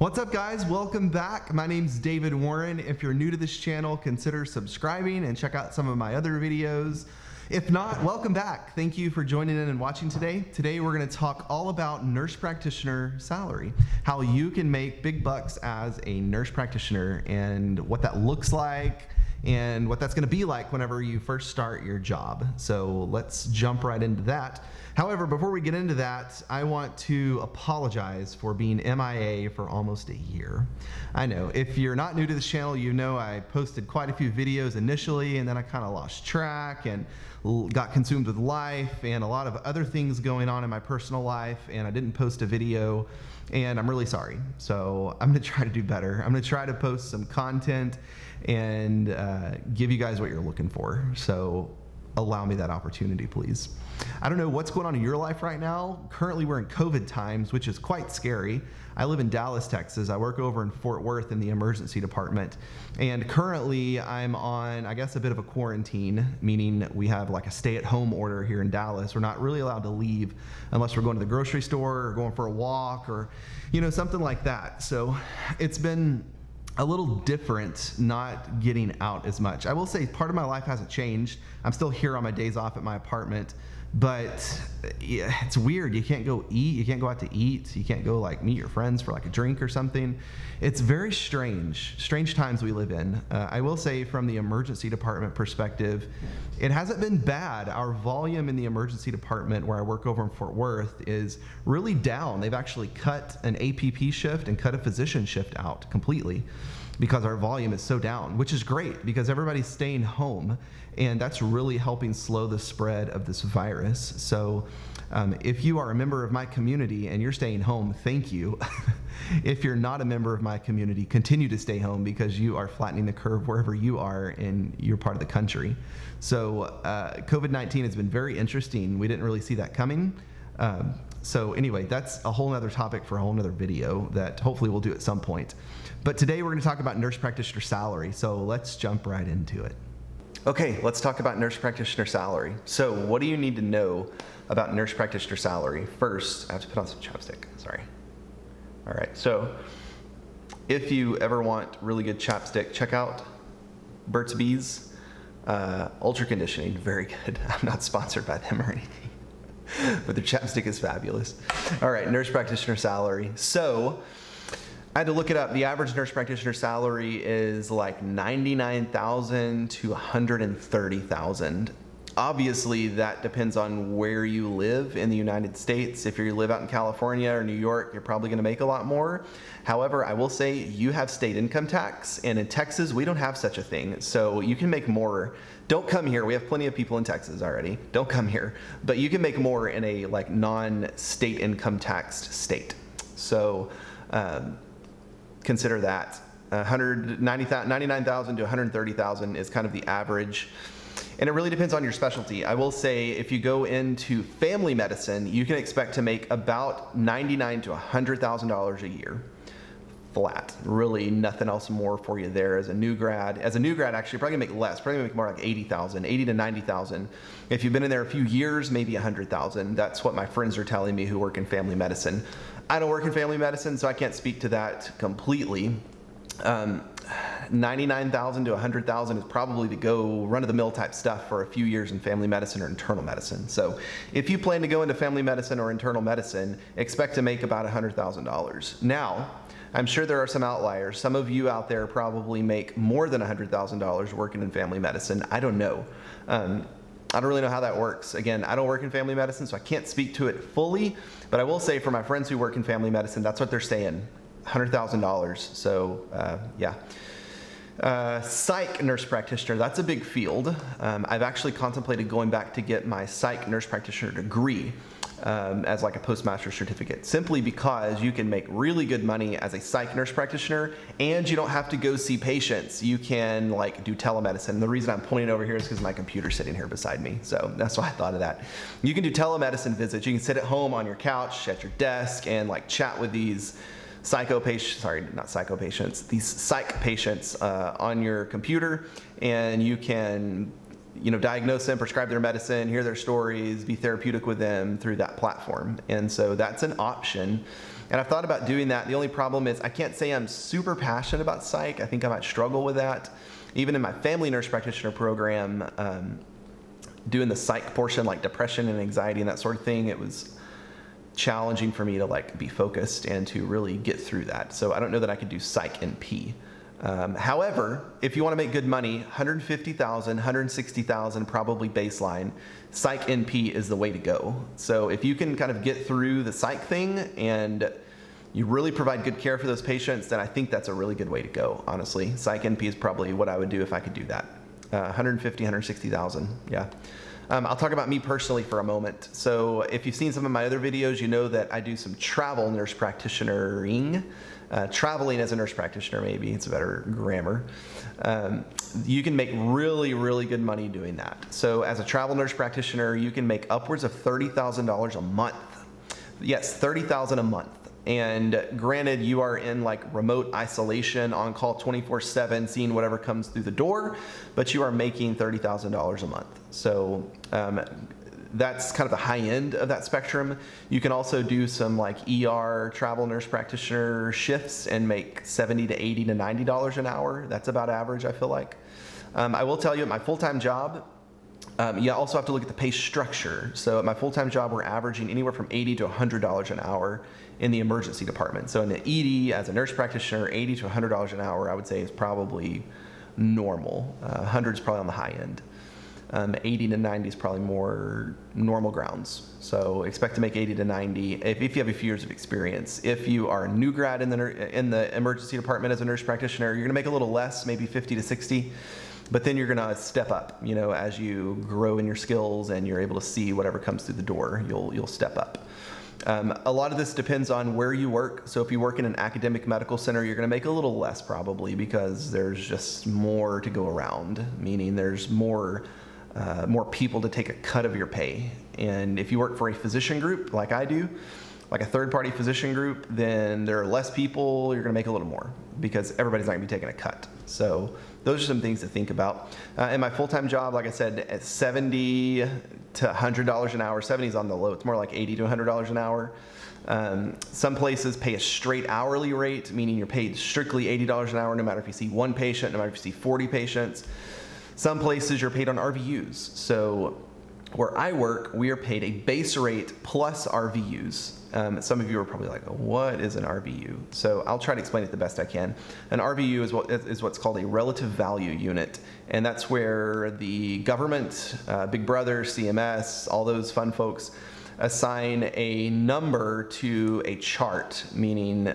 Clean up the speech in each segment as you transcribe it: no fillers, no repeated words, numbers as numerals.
What's up, guys? Welcome back. My name's David Warren. If you're new to this channel, consider subscribing and check out some of my other videos. If not, welcome back. Thank you for joining in and watching today. Today we're going to talk all about nurse practitioner salary, how you can make big bucks as a nurse practitioner and what that looks like and what that's going to be like whenever you first start your job. So let's jump right into that. However, before we get into that, I want to apologize for being MIA for almost a year. I know, if you're not new to this channel, you know I posted quite a few videos initially, and then I kind of lost track and got consumed with life and a lot of other things going on in my personal life, and I didn't post a video, and I'm really sorry. So I'm going to try to do better. I'm going to try to post some content and give you guys what you're looking for. So allow me that opportunity, please. I don't know what's going on in your life right now. Currently, we're in COVID times, which is quite scary. I live in Dallas, Texas. I work over in Fort Worth in the emergency department. And currently, I'm on, I guess, a bit of a quarantine, meaning we have like a stay-at-home order here in Dallas. We're not really allowed to leave unless we're going to the grocery store or going for a walk or, you know, something like that. So it's been a little different not getting out as much. I will say part of my life hasn't changed. I'm still here on my days off at my apartment, but yeah, it's weird. You can't go eat, you can't go out to eat, you can't go like meet your friends for like a drink or something. It's very strange times we live in. I will say from the emergency department perspective, it hasn't been bad. Our volume in the emergency department where I work over in Fort Worth is really down. They've actually cut an APP shift and cut a physician shift out completely because our volume is so down, which is great because everybody's staying home, and that's really helping slow the spread of this virus. So if you are a member of my community and you're staying home, thank you. If you're not a member of my community, continue to stay home because you are flattening the curve wherever you are in your part of the country. So COVID-19 has been very interesting. We didn't really see that coming. So anyway, that's a whole nother topic for a whole nother video that hopefully we'll do at some point. But today we're going to talk about nurse practitioner salary. So let's jump right into it. Okay, let's talk about nurse practitioner salary. So what do you need to know about nurse practitioner salary? First, I have to put on some chapstick, sorry. All right, so if you ever want really good chapstick, check out Burt's Bees Ultra Conditioning, very good. I'm not sponsored by them or anything, but their chapstick is fabulous. All right, nurse practitioner salary. So I had to look it up. The average nurse practitioner salary is like $99,000 to $130,000. Obviously, that depends on where you live in the United States. If you live out in California or New York, you're probably gonna make a lot more. However, I will say you have state income tax, and in Texas, we don't have such a thing. So you can make more. Don't come here. We have plenty of people in Texas already. Don't come here. But you can make more in a like non-state income taxed state. So consider that. $99,000 to $130,000 is kind of the average. And it really depends on your specialty. I will say if you go into family medicine, you can expect to make about $99,000 to $100,000 a year. Flat. Really nothing else more for you there as a new grad. As a new grad, actually, you're probably gonna make less. Probably gonna make more like $80,000, $80,000 to $90,000. If you've been in there a few years, maybe $100,000. That's what my friends are telling me who work in family medicine. I don't work in family medicine, so I can't speak to that completely. $99,000 to $100,000 is probably to go run-of-the-mill type stuff for a few years in family medicine or internal medicine. So if you plan to go into family medicine or internal medicine, expect to make about $100,000. Now, I'm sure there are some outliers. Some of you out there probably make more than $100,000 working in family medicine. I don't know. I don't really know how that works. Again, I don't work in family medicine, so I can't speak to it fully, but I will say for my friends who work in family medicine, that's what they're saying, $100,000. So yeah. Psych nurse practitioner, that's a big field. I've actually contemplated going back to get my psych nurse practitioner degree as like a postmaster certificate, simply because you can make really good money as a psych nurse practitioner and you don't have to go see patients. You can like do telemedicine. And the reason I'm pointing over here is because my computer's sitting here beside me. So that's why I thought of that. You can do telemedicine visits. You can sit at home on your couch at your desk and like chat with these these psych patients on your computer, and you can diagnose them, prescribe their medicine, hear their stories, be therapeutic with them through that platform. And so that's an option. And I've thought about doing that. The only problem is I can't say I'm super passionate about psych. I think I might struggle with that. Even in my family nurse practitioner program, doing the psych portion, like depression and anxiety and that sort of thing, it was challenging for me to like be focused and to really get through that. So I don't know that I could do psych NP. However, if you want to make good money, 150,000, 160,000 probably baseline. Psych NP is the way to go. So if you can kind of get through the psych thing and you really provide good care for those patients, then I think that's a really good way to go, honestly. Psych NP is probably what I would do if I could do that. 150, 160,000, yeah. I'll talk about me personally for a moment. So if you've seen some of my other videos, you know that I do some travel nurse practitionering. Traveling as a nurse practitioner, maybe it's a better grammar. You can make really, really good money doing that. So as a travel nurse practitioner, you can make upwards of $30,000 a month. Yes, $30,000 a month. And granted, you are in like remote isolation, on call 24/7, seeing whatever comes through the door, but you are making $30,000 a month. So that's kind of the high end of that spectrum. You can also do some like ER travel nurse practitioner shifts and make $70 to $80 to $90 an hour. That's about average, I feel like. I will tell you, at my full-time job, you also have to look at the pay structure. So at my full-time job, we're averaging anywhere from $80 to $100 an hour in the emergency department. So in the ED, as a nurse practitioner, $80 to $100 an hour, I would say is probably normal. 100 is probably on the high end. 80 to 90 is probably more normal grounds. So expect to make 80 to 90 if you have a few years of experience. If you are a new grad in the emergency department as a nurse practitioner, you're gonna make a little less, maybe 50 to 60. But then you're gonna step up, you know, as you grow in your skills and you're able to see whatever comes through the door, you'll step up. A lot of this depends on where you work. So if you work in an academic medical center, you're gonna make a little less probably because there's just more to go around, meaning there's more people to take a cut of your pay. And if you work for a physician group like I do, like a third-party physician group, then there are less people, you're gonna make a little more because everybody's not gonna be taking a cut. So those are some things to think about. In my full-time job, like I said, at $70 to $100 an hour, 70 is on the low, it's more like $80 to $100 an hour. Some places pay a straight hourly rate, meaning you're paid strictly $80 an hour no matter if you see one patient, no matter if you see 40 patients. Some places you're paid on RVUs. So where I work, we are paid a base rate plus RVUs. Some of you are probably like, what is an RVU? So I'll try to explain it the best I can. An RVU is what's called a relative value unit. And that's where the government, Big Brother, CMS, all those fun folks, assign a number to a chart, meaning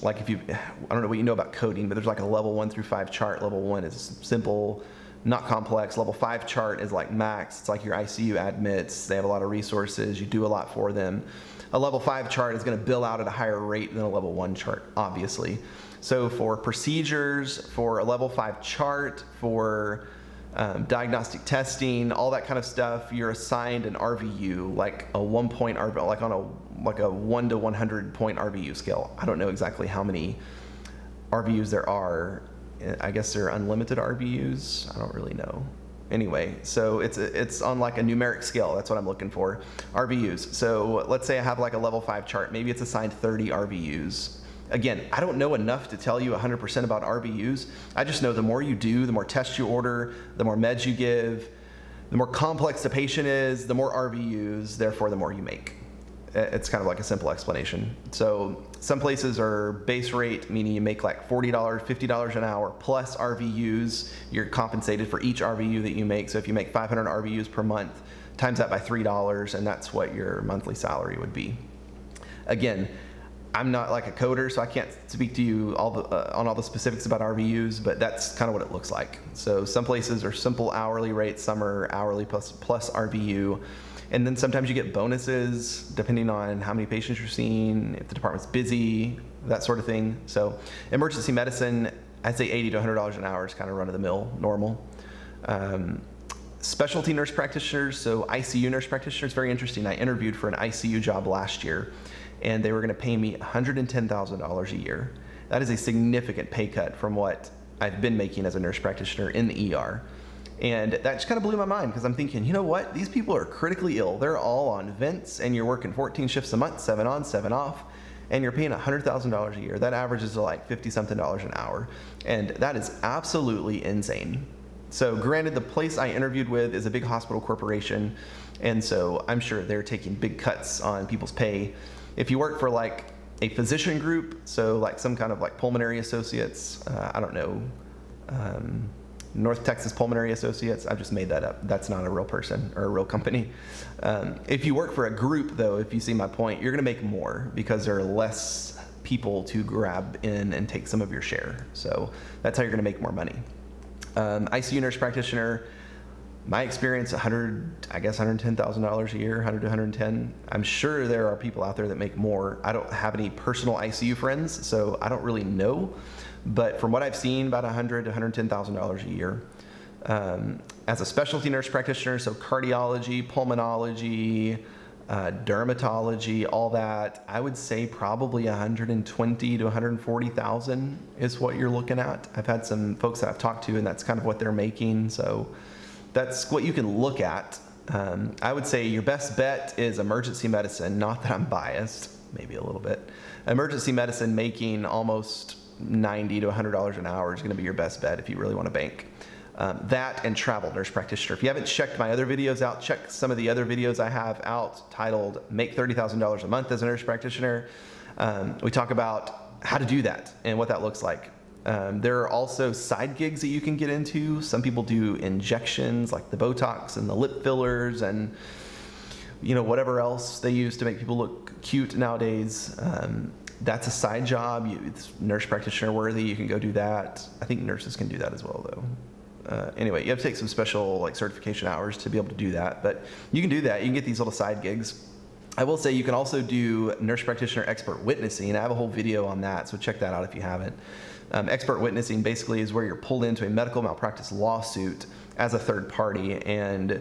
like if you, I don't know what you know about coding, but there's like a level 1 through 5 chart. Level 1 is simple, not complex. Level 5 chart is like max. It's like your ICU admits. They have a lot of resources. You do a lot for them. A level 5 chart is going to bill out at a higher rate than a level 1 chart, obviously. So for procedures, for a level 5 chart, for diagnostic testing, all that kind of stuff, you're assigned an RVU, like a 1-point RVU, like on a 1 to 100 point RVU scale. I don't know exactly how many RVUs there are. I guess they're unlimited RVUs. I don't really know. Anyway, so it's on like a numeric scale. That's what I'm looking for. RVUs. So let's say I have like a level 5 chart. Maybe it's assigned 30 RVUs. Again, I don't know enough to tell you 100% about RVUs. I just know the more you do, the more tests you order, the more meds you give, the more complex the patient is, the more RVUs, therefore the more you make. It's kind of like a simple explanation. So some places are base rate, meaning you make like $40, $50 an hour plus RVUs. You're compensated for each RVU that you make. So if you make 500 RVUs per month, times that by $3, and that's what your monthly salary would be. Again, I'm not like a coder, so I can't speak to you on all the specifics about RVUs, but that's kind of what it looks like. So some places are simple hourly rates, some are hourly plus RVU. And then sometimes you get bonuses depending on how many patients you're seeing, if the department's busy, that sort of thing. So emergency medicine, I'd say $80 to $100 an hour is kind of run-of-the-mill, normal. Specialty nurse practitioners, so ICU nurse practitioners, very interesting. I interviewed for an ICU job last year, and they were going to pay me $110,000 a year. That is a significant pay cut from what I've been making as a nurse practitioner in the ER. And that just kind of blew my mind because I'm thinking, you know what? These people are critically ill. They're all on vents and you're working 14 shifts a month, 7 on, 7 off. and you're paying $100,000 a year. That averages to like $50-something an hour. And that is absolutely insane. So granted, the place I interviewed with is a big hospital corporation, and so I'm sure they're taking big cuts on people's pay. If you work for like a physician group, so like some kind of like pulmonary associates, I don't know, North Texas Pulmonary Associates, I've just made that up. That's not a real person or a real company. If you work for a group though, if you see my point, you're gonna make more because there are less people to grab in and take some of your share. So that's how you're gonna make more money. ICU nurse practitioner, my experience, $110,000 a year, 100 to 110. I'm sure there are people out there that make more. I don't have any personal ICU friends, so I don't really know. But from what I've seen, about $100,000 to $110,000 a year. As a specialty nurse practitioner, so cardiology, pulmonology, dermatology, all that, I would say probably 120 to 140,000 is what you're looking at. I've had some folks that I've talked to, and that's kind of what they're making. So that's what you can look at. I would say your best bet is emergency medicine. Not that I'm biased, maybe a little bit. Emergency medicine making almost $90 to $100 an hour is going to be your best bet if you really want to bank. That and travel nurse practitioner. If you haven't checked my other videos out, check some of the other videos I have out titled Make $30,000 a Month as a Nurse Practitioner. We talk about how to do that and what that looks like. There are also side gigs that you can get into. Some people do injections like the Botox and the lip fillers and whatever else they use to make people look cute nowadays. That's a side job. It's nurse practitioner worthy. You can go do that. I think nurses can do that as well though. Anyway, you have to take some special like certification hours to be able to do that, but you can do that. You can get these little side gigs. I will say you can also do nurse practitioner expert witnessing. I have a whole video on that, so check that out if you haven't. Expert witnessing basically is where you're pulled into a medical malpractice lawsuit as a third party, and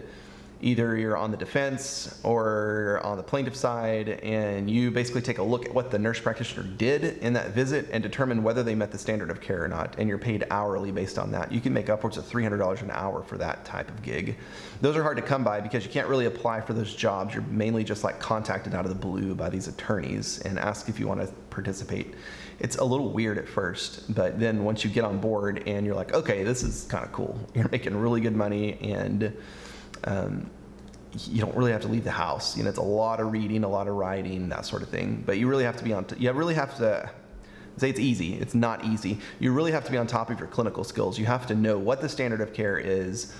either you're on the defense or on the plaintiff side, and you basically take a look at what the nurse practitioner did in that visit and determine whether they met the standard of care or not, and you're paid hourly based on that. You can make upwards of $300 an hour for that type of gig. Those are hard to come by because you can't really apply for those jobs. You're mainly just like contacted out of the blue by these attorneys and asked if you want to participate. It's a little weird at first, but then once you get on board and you're like, okay, this is kind of cool. You're making really good money, and you don't really have to leave the house. It's a lot of reading, a lot of writing, that sort of thing. But you really have to be on. You really have to say it's easy. It's not easy. You really have to be on top of your clinical skills. You have to know what the standard of care is,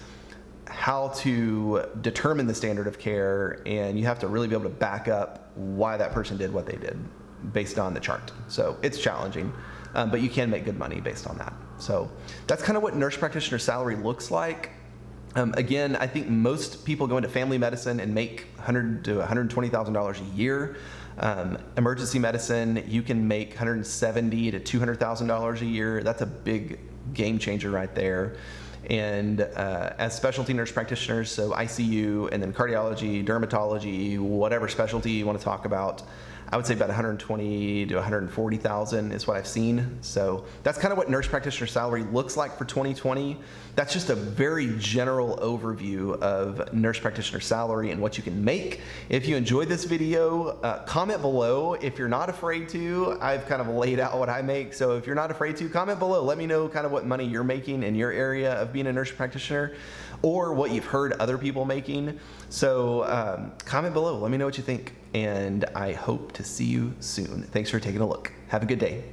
how to determine the standard of care, and you have to really be able to back up why that person did what they did based on the chart. So it's challenging, but you can make good money based on that. So that's kind of what nurse practitioner salary looks like. Again, I think most people go into family medicine and make $100,000 to $120,000 a year. Emergency medicine, you can make $170,000 to $200,000 a year. That's a big game changer right there. And as specialty nurse practitioners, so ICU and then cardiology, dermatology, whatever specialty you want to talk about, I would say about 120 to 140,000 is what I've seen. So that's kind of what nurse practitioner salary looks like for 2020. That's just a very general overview of nurse practitioner salary and what you can make. If you enjoyed this video, comment below. If you're not afraid to, I've kind of laid out what I make. So if you're not afraid to, comment below. Let me know kind of what money you're making in your area of being a nurse practitioner, or what you've heard other people making. So comment below. Let me know what you think. And I hope to see you soon. Thanks for taking a look. Have a good day.